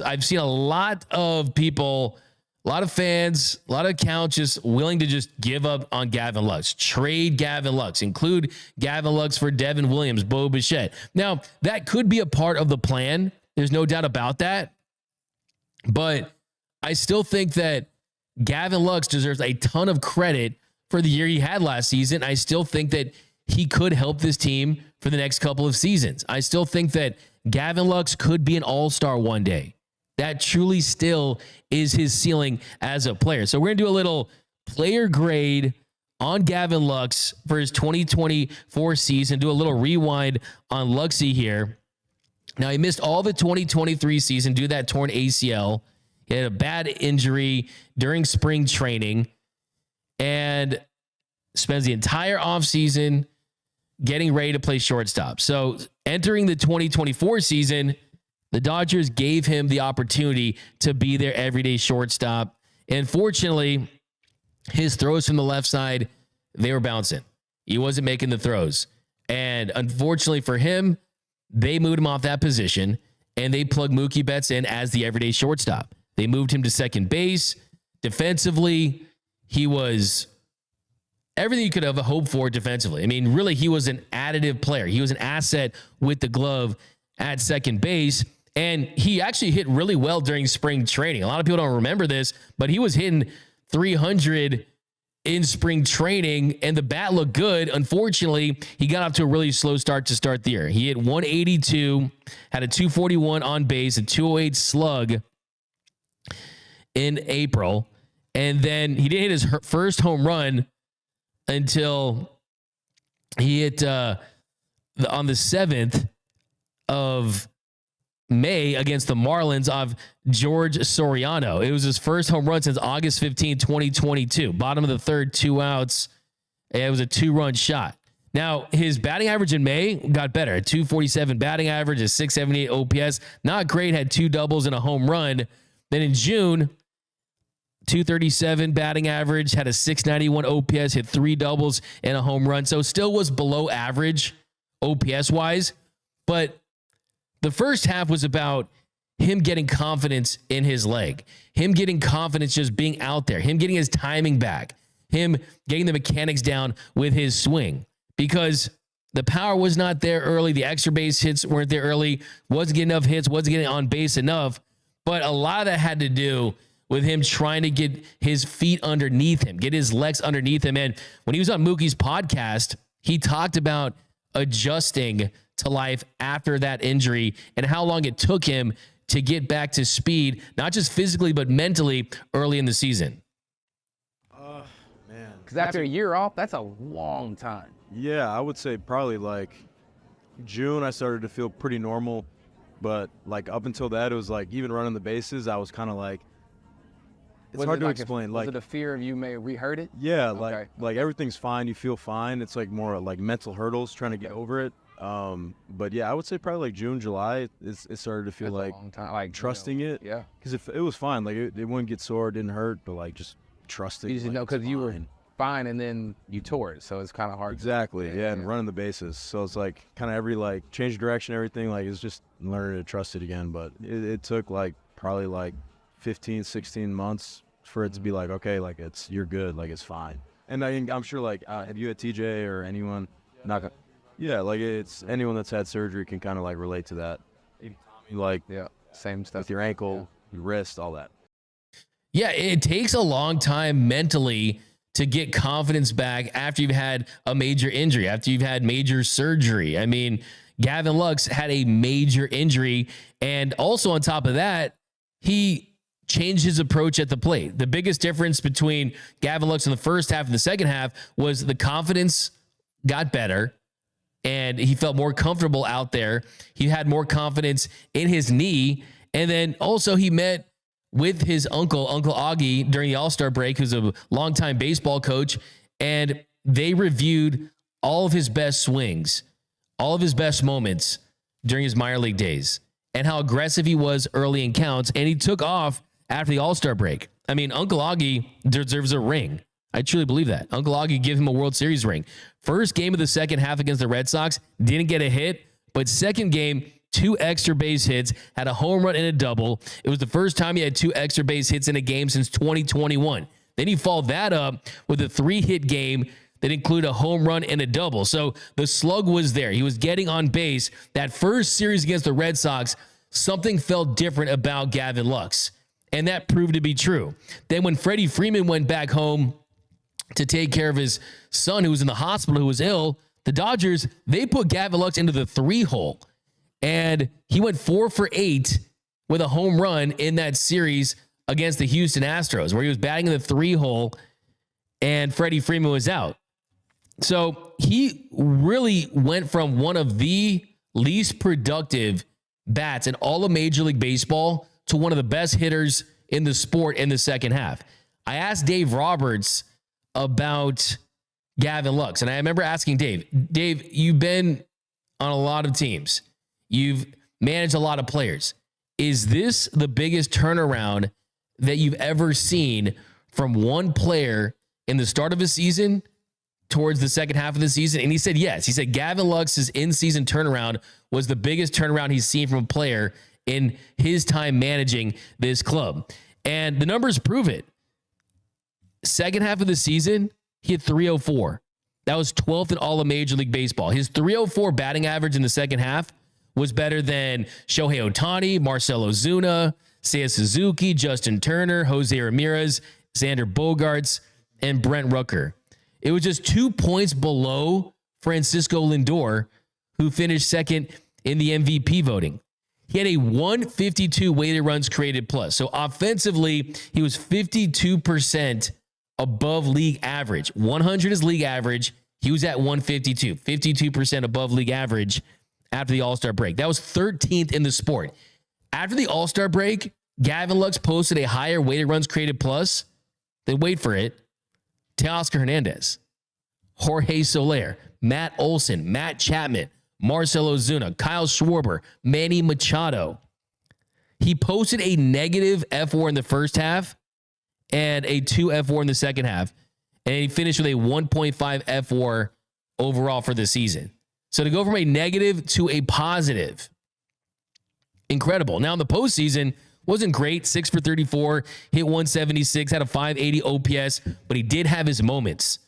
Lux, I've seen a lot of people, a lot of fans, a lot of accounts just willing to just give up on Gavin Lux, trade Gavin Lux, include Gavin Lux for Devin Williams, Bo Bichette. Now, that could be a part of the plan. There's no doubt about that. But I still think that Gavin Lux deserves a ton of credit for the year he had last season. I still think that he could help this team for the next couple of seasons. I still think that Gavin Lux could be an all-star one day. That truly still is his ceiling as a player. So we're going to do a little player grade on Gavin Lux for his 2024 season, do a little rewind on Luxy here. Now, he missed all the 2023 season due to that torn ACL. He had a bad injury during spring training and spends the entire offseason getting ready to play shortstop. So entering the 2024 season, the Dodgers gave him the opportunity to be their everyday shortstop. And fortunately, his throws from the left side, they were bouncing. He wasn't making the throws. And unfortunately for him, they moved him off that position and they plugged Mookie Betts in as the everyday shortstop. They moved him to second base. Defensively, he was everything you could have hoped for defensively. I mean, really, he was an additive player. He was an asset with the glove at second base. And he actually hit really well during spring training. A lot of people don't remember this, but he was hitting 300 in spring training and the bat looked good. Unfortunately, he got off to a really slow start to start the year. He hit 182, had a 241 on base, a 208 slug in April. And then he didn't hit his first home run until he hit on the 7th of May against the Marlins of George Soriano. It was his first home run since August 15, 2022. Bottom of the third, 2 outs. It was a 2-run shot. Now, his batting average in May got better. A 247 batting average, a 678 OPS. Not great, had 2 doubles and a home run. Then in June, 237 batting average, had a 691 OPS, hit 3 doubles and a home run. So still was below average OPS-wise, but the first half was about him getting confidence in his leg, him getting confidence just being out there, him getting his timing back, him getting the mechanics down with his swing because the power was not there early. The extra base hits weren't there early, wasn't getting enough hits, wasn't getting on base enough. But a lot of that had to do with him trying to get his feet underneath him, get his legs underneath him. And when he was on Mookie's podcast, he talked about adjusting to life after that injury and how long it took him to get back to speed, not just physically, but mentally early in the season. Man. Because after a year off, that's a long time. Yeah, I would say probably like June, I started to feel pretty normal. But like up until that, it was like even running the bases, I was kind of like, it's hard to explain. Was it a fear of you may re-hurt it? Yeah, like everything's fine. You feel fine. It's like more like mental hurdles trying to get over it. But yeah, I would say probably like June, July, it started to feel like, a long time. Like trusting it. Yeah. Because it was fine. Like it wouldn't get sore, it didn't hurt, but like just trusting. You just know because you were fine and then you tore it, so it's kind of hard. Exactly. Yeah, and running the bases. So it's like kind of every like change of direction, everything. Like it's just learning to trust it again. But it took like probably like 15, 16 months for it to be like, okay, like you're good, like it's fine. And I'm sure like, have you had TJ or anyone? Yeah, like it's anyone that's had surgery can kind of like relate to that. Like same stuff with your ankle, your wrist, all that. Yeah, it takes a long time mentally to get confidence back after you've had a major injury, after you've had major surgery. I mean, Gavin Lux had a major injury, and also on top of that, he changed his approach at the plate. The biggest difference between Gavin Lux in the first half and the second half was the confidence got better and he felt more comfortable out there. He had more confidence in his knee. And then also he met with his Uncle Augie during the All-Star break, who's a longtime baseball coach. And they reviewed all of his best swings, all of his best moments during his minor league days and how aggressive he was early in counts. And he took off after the All-Star break. I mean, Uncle Augie deserves a ring. I truly believe that. Uncle Augie gave him a World Series ring. First game of the second half against the Red Sox, didn't get a hit, but second game, 2 extra base hits, had a home run and a double. It was the first time he had 2 extra base hits in a game since 2021. Then he followed that up with a 3-hit game that included a home run and a double. So the slug was there. He was getting on base. That first series against the Red Sox, something felt different about Gavin Lux, and that proved to be true. Then when Freddie Freeman went back home to take care of his son who was in the hospital, who was ill, the Dodgers, they put Gavin Lux into the 3-hole, and he went 4 for 8 with a home run in that series against the Houston Astros, where he was batting in the 3-hole and Freddie Freeman was out. So he really went from one of the least productive bats in all of Major League Baseball to one of the best hitters in the sport in the second half. I asked Dave Roberts about Gavin Lux, and I remember asking Dave, you've been on a lot of teams. You've managed a lot of players. Is this the biggest turnaround that you've ever seen from one player in the start of a season towards the second half of the season? And he said yes. He said Gavin Lux's in-season turnaround was the biggest turnaround he's seen from a player in his time managing this club. And the numbers prove it. Second half of the season, he hit 304. That was 12th in all of Major League Baseball. His 304 batting average in the second half was better than Shohei Ohtani, Marcell Ozuna, Seiya Suzuki, Justin Turner, Jose Ramirez, Xander Bogaerts, and Brent Rooker. It was just 2 points below Francisco Lindor, who finished second in the MVP voting. He had a 152 weighted runs created plus. So offensively, he was 52% above league average. 100 is league average. He was at 152, 52% above league average after the All-Star break. That was 13th in the sport. After the All-Star break, Gavin Lux posted a higher weighted runs created plus than, wait for it, Teoscar Hernandez, Jorge Soler, Matt Olson, Matt Chapman, Marcell Ozuna, Kyle Schwarber, Manny Machado. He posted a negative F4 in the first half and a 2 F4 in the second half. And he finished with a 1.5 F4 overall for the season. So to go from a negative to a positive, incredible. Now in the postseason, wasn't great. 6 for 34, hit 176, had a 580 OPS, but he did have his moments.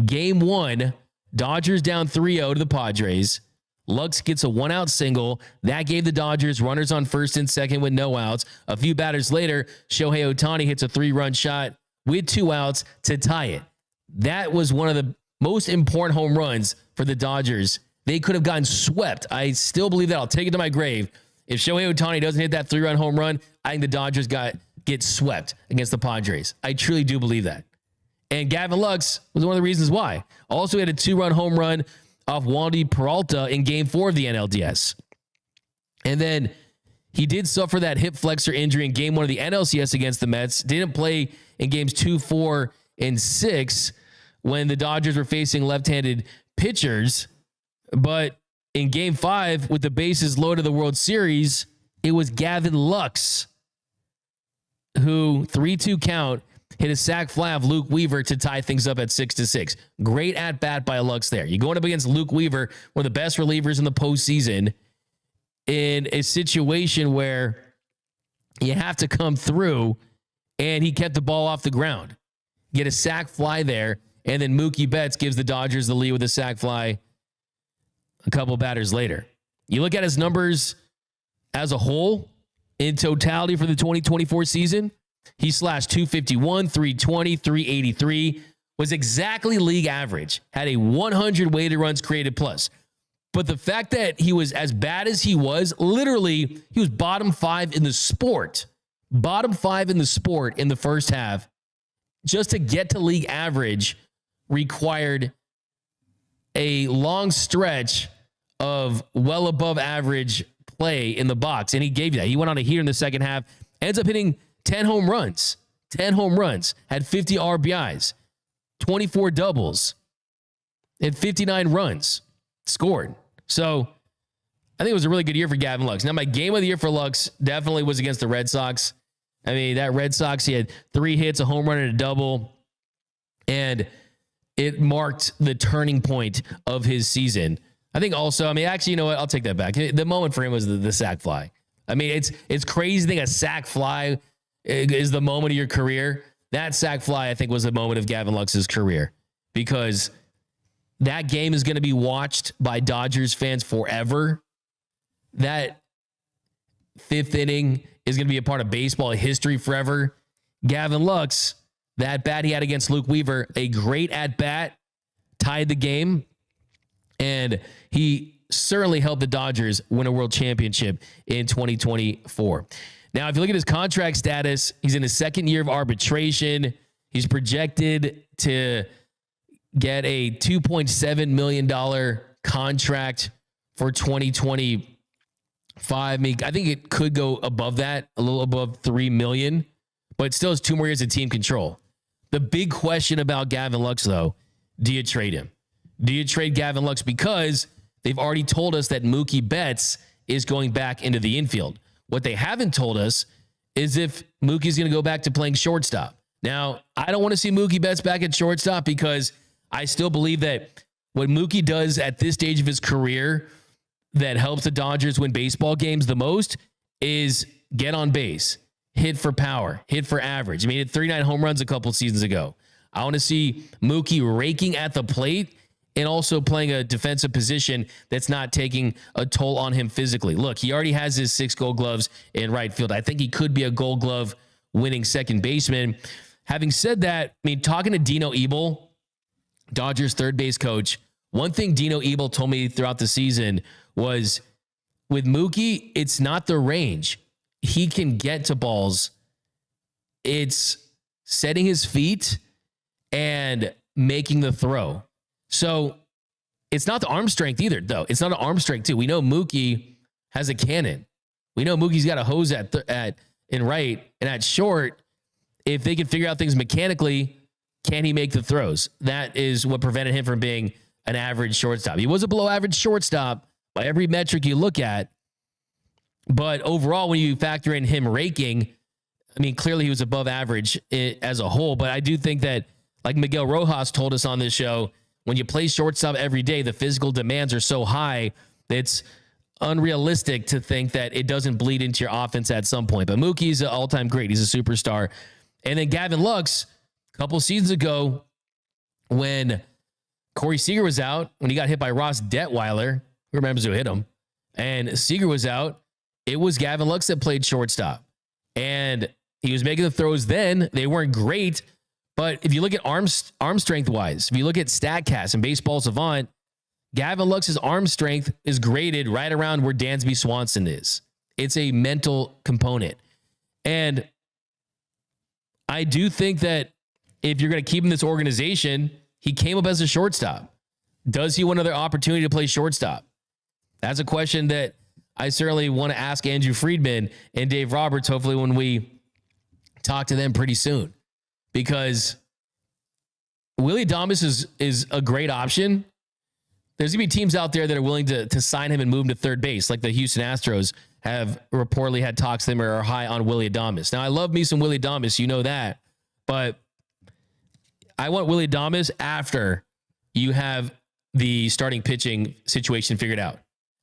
Game 1, Dodgers down 3-0 to the Padres. Lux gets a 1-out single. That gave the Dodgers runners on first and second with no outs. A few batters later, Shohei Ohtani hits a 3-run shot with 2 outs to tie it. That was one of the most important home runs for the Dodgers. They could have gotten swept. I still believe that. I'll take it to my grave. If Shohei Ohtani doesn't hit that 3-run home run, I think the Dodgers get swept against the Padres. I truly do believe that. And Gavin Lux was one of the reasons why. Also, he had a 2-run home run off Wandy Peralta in Game 4 of the NLDS. And then he did suffer that hip flexor injury in Game 1 of the NLCS against the Mets. Didn't play in Games 2, 4, and 6 when the Dodgers were facing left-handed pitchers. But in Game 5, with the bases loaded of the World Series, it was Gavin Lux who, 3-2 count, hit a sac fly of Luke Weaver to tie things up at 6-6. Great at-bat by Lux there. You're going up against Luke Weaver, one of the best relievers in the postseason, in a situation where you have to come through, and he kept the ball off the ground. Get a sac fly there, and then Mookie Betts gives the Dodgers the lead with a sac fly a couple batters later. You look at his numbers as a whole, in totality for the 2024 season, he slashed 251, 320, 383, was exactly league average, had a 100 weighted runs created plus. But the fact that he was as bad as he was, literally, he was bottom 5 in the sport. Bottom 5 in the sport in the first half. Just to get to league average required a long stretch of well above average play in the box, and he gave you that. He went on a heater in the second half, ends up hitting 10 home runs, had 50 RBIs, 24 doubles, and 59 runs scored. So I think it was a really good year for Gavin Lux. Now, my game of the year for Lux definitely was against the Red Sox. I mean, that Red Sox, he had 3 hits, a home run, and a double, and it marked the turning point of his season. I think also, I mean, actually, you know what? I'll take that back. The moment for him was the sack fly. I mean, it's crazy to think a sack fly is the moment of your career. That sack fly, I think, was the moment of Gavin Lux's career, because that game is going to be watched by Dodgers fans forever. That fifth inning is going to be a part of baseball history forever. Gavin Lux, that bat he had against Luke Weaver, a great at bat, tied the game, and he certainly helped the Dodgers win a world championship in 2024. Now, if you look at his contract status, he's in his second year of arbitration. He's projected to get a $2.7 million contract for 2025. I mean, I think it could go above that, a little above $3 million, but it still has 2 more years of team control. The big question about Gavin Lux, though, do you trade him? Do you trade Gavin Lux? Because they've already told us that Mookie Betts is going back into the infield. What they haven't told us is if Mookie's going to go back to playing shortstop. Now, I don't want to see Mookie Betts back at shortstop, because I still believe that what Mookie does at this stage of his career that helps the Dodgers win baseball games the most is get on base, hit for power, hit for average. I mean, he had 39 home runs a couple seasons ago. I want to see Mookie raking at the plate and also playing a defensive position that's not taking a toll on him physically. Look, he already has his 6 Gold Gloves in right field. I think he could be a Gold Glove winning second baseman. Having said that, I mean, talking to Dino Ebel, Dodgers third base coach, one thing Dino Ebel told me throughout the season was, with Mookie, it's not the range. He can get to balls. It's setting his feet and making the throw. So it's not the arm strength either, though. It's not an arm strength too. We know Mookie has a cannon. We know Mookie's got a hose at in right and at short. If they can figure out things mechanically, can he make the throws? That is what prevented him from being an average shortstop. He was a below average shortstop by every metric you look at. But overall, when you factor in him raking, I mean, clearly he was above average as a whole. But I do think that, like Miguel Rojas told us on this show, when you play shortstop every day, the physical demands are so high that it's unrealistic to think that it doesn't bleed into your offense at some point. But Mookie's an all-time great. He's a superstar. And then Gavin Lux, a couple seasons ago, when Corey Seager was out, when he got hit by Ross Detweiler, who remembers who hit him, and Seager was out, it was Gavin Lux that played shortstop. And he was making the throws then. They weren't great. But if you look at arm strength wise, if you look at StatCast and Baseball Savant, Gavin Lux's arm strength is graded right around where Dansby Swanson is. It's a mental component. And I do think that if you're going to keep him in this organization, he came up as a shortstop. Does he want another opportunity to play shortstop? That's a question that I certainly want to ask Andrew Friedman and Dave Roberts, hopefully when we talk to them pretty soon. Because Willie Adames is a great option. There's going to be teams out there that are willing to sign him and move him to third base, like the Houston Astros have reportedly had talks to them or are high on Willie Adames. Now, I love me some Willie Adames, you know that. But I want Willie Adames after you have the starting pitching situation figured out.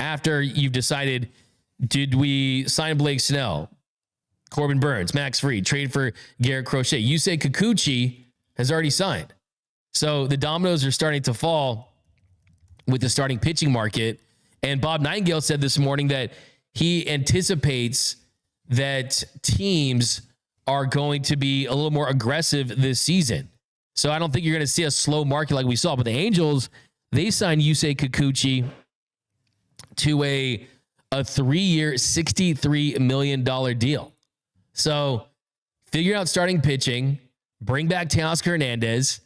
After you've decided, did we sign Blake Snell, Corbin Burns, Max Fried, trade for Garrett Crochet? Yusei Kikuchi has already signed. So the dominoes are starting to fall with the starting pitching market. And Bob Nightingale said this morning that he anticipates that teams are going to be a little more aggressive this season. So I don't think you're going to see a slow market like we saw. But the Angels, they signed Yusei Kikuchi to a 3-year, $63 million deal. So figure out starting pitching, bring back Teoscar Hernandez,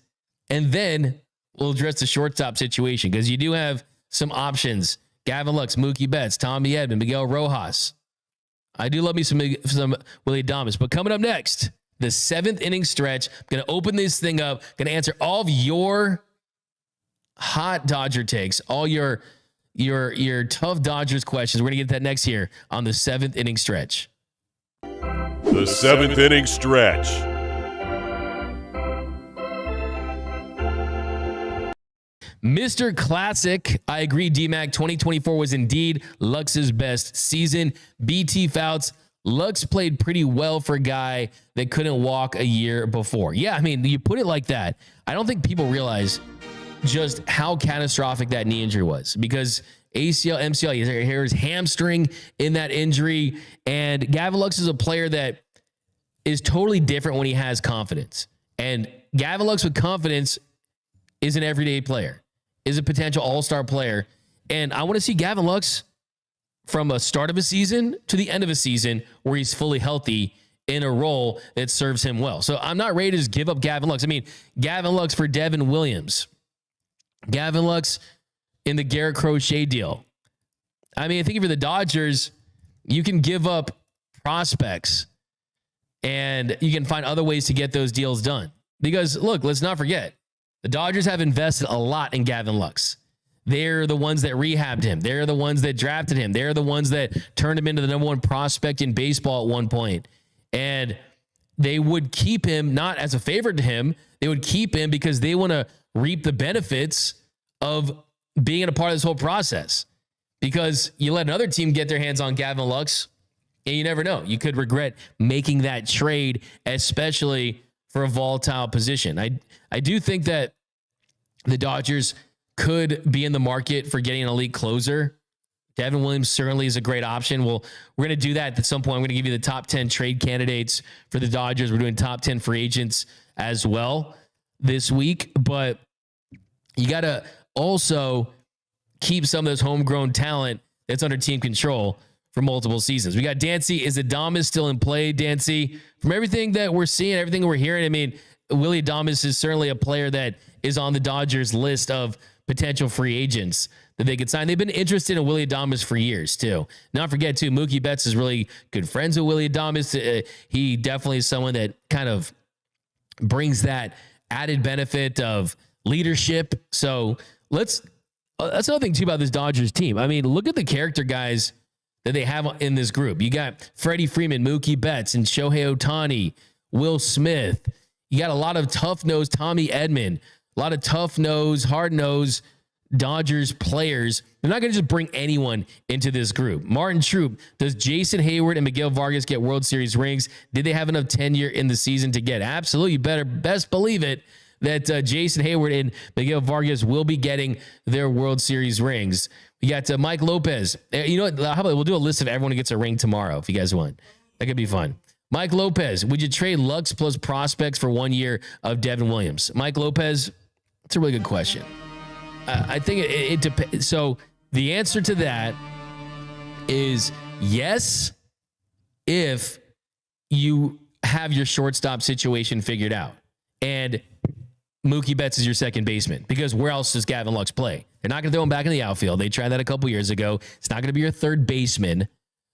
and then we'll address the shortstop situation, because you do have some options. Gavin Lux, Mookie Betts, Tommy Edman, Miguel Rojas. I do love me some Willie Adames. But coming up next, the 7th inning stretch. I'm going to open this thing up. Going to answer all of your hot Dodger takes, all your tough Dodgers questions. We're going to get that next here on the 7th inning stretch. The 7th inning stretch. Mr. Classic, I agree, D-Mac. 2024 was indeed Lux's best season. BT Fouts, Lux played pretty well for a guy that couldn't walk a year before. Yeah, I mean, you put it like that. I don't think people realize just how catastrophic that knee injury was, because ACL, MCL, his hamstring in that injury. And Gavin Lux is a player that is totally different when he has confidence. And Gavin Lux with confidence is an everyday player, is a potential all-star player. And I want to see Gavin Lux from a start of a season to the end of a season where he's fully healthy in a role that serves him well. So I'm not ready to just give up Gavin Lux. I mean, Gavin Lux for Devin Williams, Gavin Lux in the Garrett Crochet deal. I mean, I think for the Dodgers, you can give up prospects and you can find other ways to get those deals done. Because look, let's not forget, the Dodgers have invested a lot in Gavin Lux. They're the ones that rehabbed him. They're the ones that drafted him. They're the ones that turned him into the number one prospect in baseball at one point. And they would keep him not as a favor to him. They would keep him because they want to reap the benefits of being a part of this whole process. Because you let another team get their hands on Gavin Lux, and you never know. You could regret making that trade, especially for a volatile position. I do think that the Dodgers could be in the market for getting an elite closer. Devin Williams certainly is a great option. Well, we're going to do that at some point. I'm going to give you the top 10 trade candidates for the Dodgers. We're doing top 10 free agents as well this week. But you got to also keep some of this homegrown talent that's under team control for multiple seasons. We got Dancy. Is Adames still in play, Dancy? From everything that we're seeing, everything we're hearing, I mean, Willie Adames is certainly a player that is on the Dodgers list of potential free agents that they could sign. They've been interested in Willie Adames for years, too. Not forget, too, Mookie Betts is really good friends with Willie Adames. He definitely is someone that kind of brings that added benefit of leadership. So that's another thing, too, about this Dodgers team. I mean, look at the character guys that they have in this group. You got Freddie Freeman, Mookie Betts, and Shohei Ohtani, Will Smith. You got a lot of tough-nosed Tommy Edman, a lot of tough-nosed, hard-nosed Dodgers players. They're not going to just bring anyone into this group. Martin Troop, does Jason Hayward and Miguel Vargas get World Series rings? Did they have enough tenure in the season to get? Absolutely. You better best believe it that Jason Hayward and Miguel Vargas will be getting their World Series rings. We got Mike Lopez. You know what? How about we'll do a list of everyone who gets a ring tomorrow if you guys want. That could be fun. Mike Lopez, would you trade Lux plus prospects for 1 year of Devin Williams? Mike Lopez, it's a really good question. I think it depends. So the answer to that is yes, if you have your shortstop situation figured out and Mookie Betts is your second baseman, because where else does Gavin Lux play? They're not going to throw him back in the outfield. They tried that a couple years ago. It's not going to be your third baseman.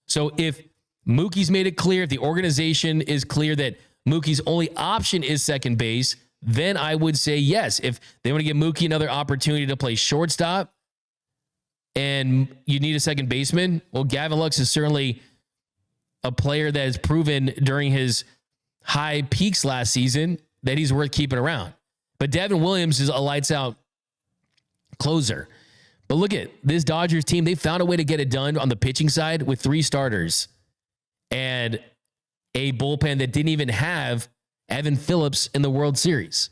So if Mookie's made it clear, if the organization is clear that Mookie's only option is second base, then I would say yes. If they want to give Mookie another opportunity to play shortstop and you need a second baseman, well, Gavin Lux is certainly a player that has proven during his high peaks last season that he's worth keeping around. But Devin Williams is a lights out closer. But look at this Dodgers team. They found a way to get it done on the pitching side with 3 starters and a bullpen that didn't even have Evan Phillips in the World Series.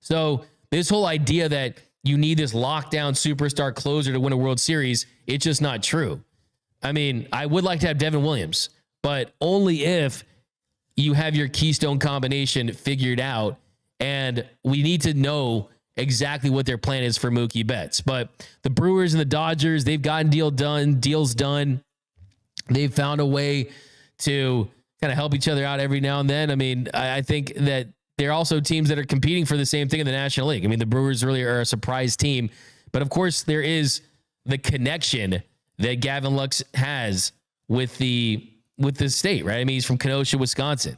So this whole idea that you need this lockdown superstar closer to win a World Series, it's just not true. I mean, I would like to have Devin Williams, but only if you have your keystone combination figured out, and we need to know exactly what their plan is for Mookie Betts. But the Brewers and the Dodgers, they've gotten deals done. They've found a way to kind of help each other out every now and then. I mean, I think that they're also teams that are competing for the same thing in the National League. I mean, the Brewers really are a surprise team, but of course there is the connection that Gavin Lux has with the state, right? I mean, he's from Kenosha, Wisconsin.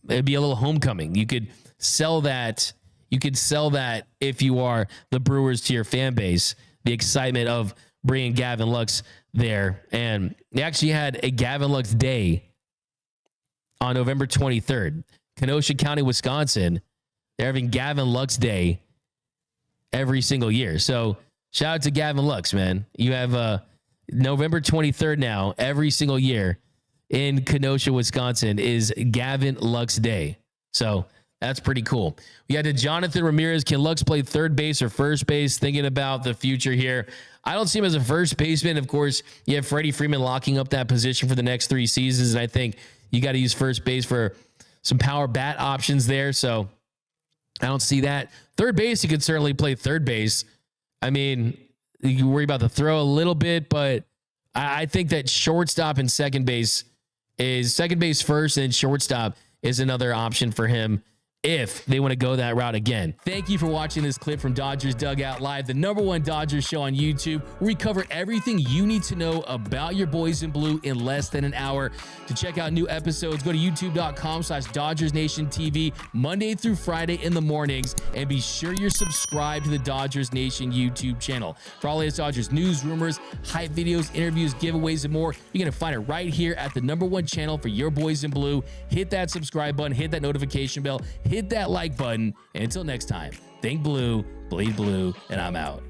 It'd be a little homecoming. You could sell that. You could sell that if you are the Brewers to your fan base, the excitement of bringing Gavin Lux there. And they actually had a Gavin Lux Day on November 23rd. Kenosha County, Wisconsin, they're having Gavin Lux Day every single year. So shout out to Gavin Lux, man. You have November 23rd now, every single year in Kenosha, Wisconsin is Gavin Lux Day. So that's pretty cool. We got to Jonathan Ramirez. Can Lux play third base or first base? Thinking about the future here. I don't see him as a first baseman. Of course, you have Freddie Freeman locking up that position for the next 3 seasons. And I think you got to use first base for some power bat options there. So I don't see that. Third base, you could certainly play third base. I mean, you can worry about the throw a little bit, but I think that shortstop and second base first, and shortstop is another option for him if they want to go that route again. Thank you for watching this clip from Dodgers Dugout Live, the #1 Dodgers show on YouTube, where we cover everything you need to know about your boys in blue in less than an hour. To check out new episodes, go to youtube.com/DodgersNationTV Monday through Friday in the mornings, and be sure you're subscribed to the Dodgers Nation YouTube channel. For all latest Dodgers news, rumors, hype videos, interviews, giveaways, and more, you're going to find it right here at the #1 channel for your boys in blue. Hit that subscribe button, hit that notification bell, hit that like button, and until next time, think blue, bleed blue, and I'm out.